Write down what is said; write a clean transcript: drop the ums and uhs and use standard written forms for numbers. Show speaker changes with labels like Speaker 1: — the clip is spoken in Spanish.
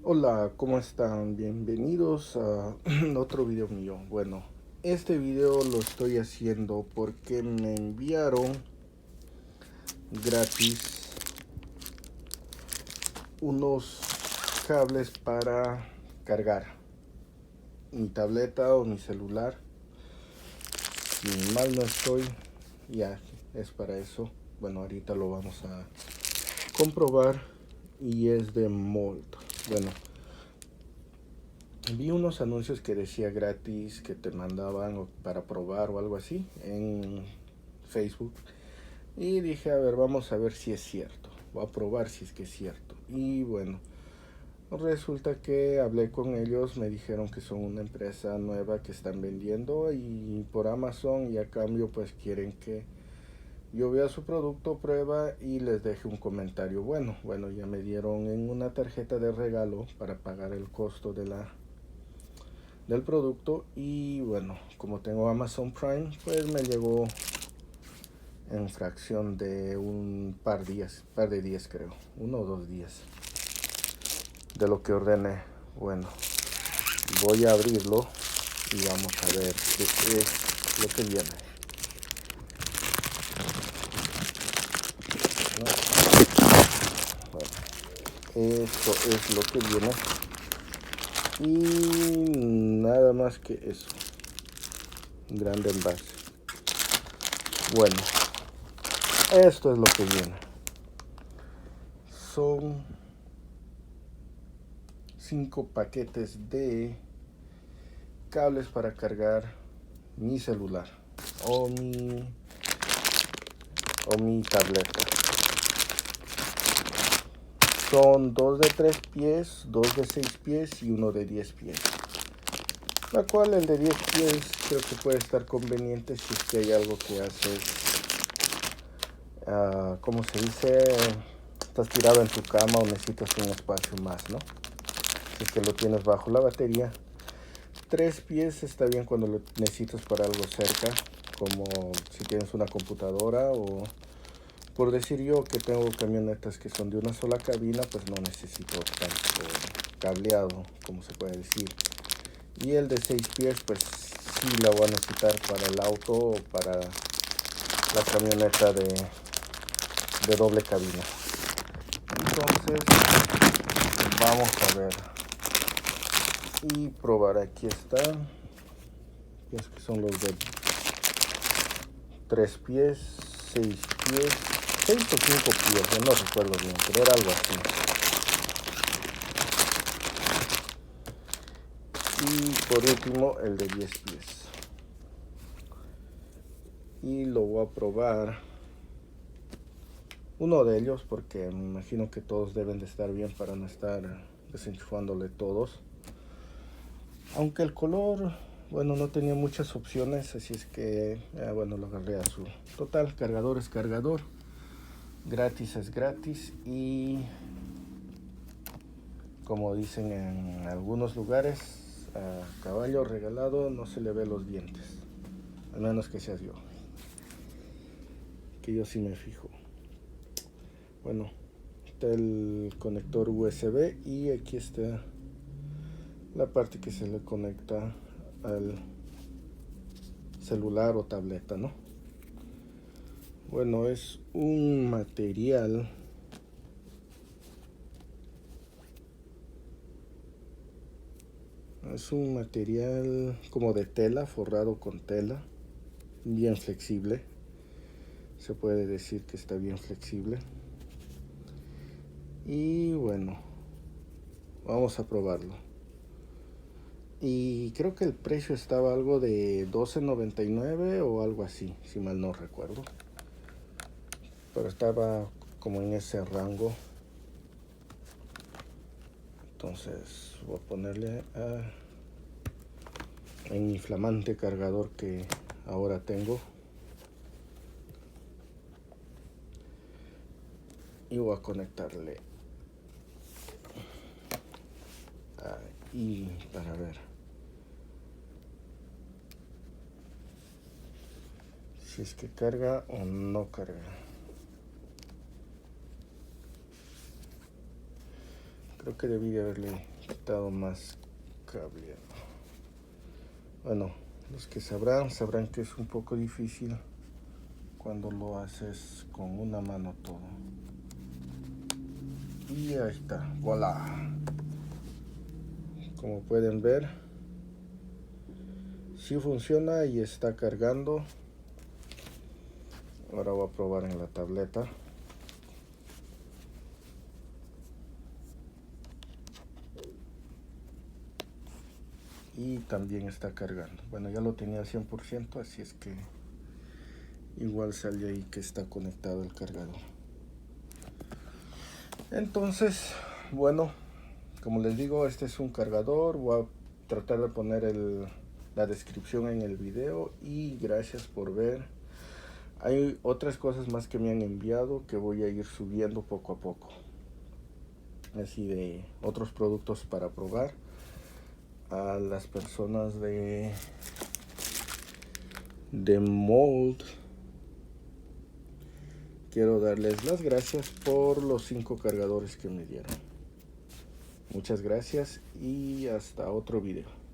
Speaker 1: Hola, ¿cómo están? Bienvenidos a otro video mío. Bueno, este video lo estoy haciendo porque me enviaron gratis unos cables para cargar mi tableta o mi celular. Si mal no estoy, ya es para eso. Bueno, ahorita lo vamos a comprobar y es de Molt. Bueno, vi unos anuncios que decía gratis que te mandaban para probar o algo así en Facebook. Y dije, a ver, vamos a ver si es cierto. Voy a probar si es que es cierto. Y bueno, resulta que hablé con ellos, me dijeron que son una empresa nueva que están vendiendo y por Amazon, y a cambio pues quieren que yo vea su producto, prueba y les deje un comentario bueno. Bueno, ya me dieron en una tarjeta de regalo para pagar el costo del producto. Y bueno, como tengo Amazon Prime, pues me llegó en fracción de un par de días creo, 1 o 2 días de lo que ordené. Bueno, voy a abrirlo y vamos a ver qué es lo que viene, ¿no? Bueno, esto es lo que viene y nada más que eso, un grande envase. Bueno, esto es lo que viene. Son 5 paquetes de cables para cargar mi celular o mi tableta. Son 2 de 3 pies, 2 de 6 pies y uno de 10 pies. La cual el de 10 pies creo que puede estar conveniente si es que hay algo que haces, ¿cómo se dice? Estás tirado en tu cama o necesitas un espacio más, ¿no? Si es que lo tienes bajo la batería. 3 pies está bien cuando lo necesitas para algo cerca, como si tienes una computadora o por decir yo que tengo camionetas que son de una sola cabina, pues no necesito tanto cableado, como se puede decir. Y el de 6 pies, pues sí la voy a necesitar para el auto o para la camioneta de doble cabina. Entonces, vamos a ver y probar. Aquí está. Es que son los de 3 pies, 6 pies, 6 o 5 pies, yo no recuerdo bien, pero era algo así. Y por último el de 10 pies. Y lo voy a probar uno de ellos porque me imagino que todos deben de estar bien para no estar desenchufándole todos. Aunque el color, bueno, no tenía muchas opciones, así es que, bueno, lo agarré a su total. Cargador es cargador, gratis es gratis y como dicen en algunos lugares, a caballo regalado no se le ve los dientes, al menos que seas yo, que yo sí me fijo. Bueno, está el conector USB y aquí está la parte que se le conecta al celular o tableta, ¿no? Bueno, es un material como de tela, forrado con tela, bien flexible. Se puede decir que está bien flexible. Y bueno, vamos a probarlo. Y creo que el precio estaba algo de $12.99 o algo así, si mal no recuerdo. Pero estaba como en ese rango. Entonces voy a ponerle en mi flamante cargador que ahora tengo. Y voy a conectarle y para ver si es que carga o no carga. Creo que debí de haberle quitado más cable. Bueno, los que sabrán que es un poco difícil cuando lo haces con una mano todo. Y ahí está, voilà. Como pueden ver, sí funciona y está cargando. Ahora voy a probar en la tableta. Y también está cargando. Bueno, ya lo tenía al 100%, así es que igual sale ahí que está conectado el cargador. Entonces, bueno, como les digo, este es un cargador. Voy a tratar de poner la descripción en el video. Y gracias por ver. Hay otras cosas más que me han enviado que voy a ir subiendo poco a poco. Así de otros productos para probar. A las personas de Mold, quiero darles las gracias por los 5 cargadores que me dieron. Muchas gracias y hasta otro video.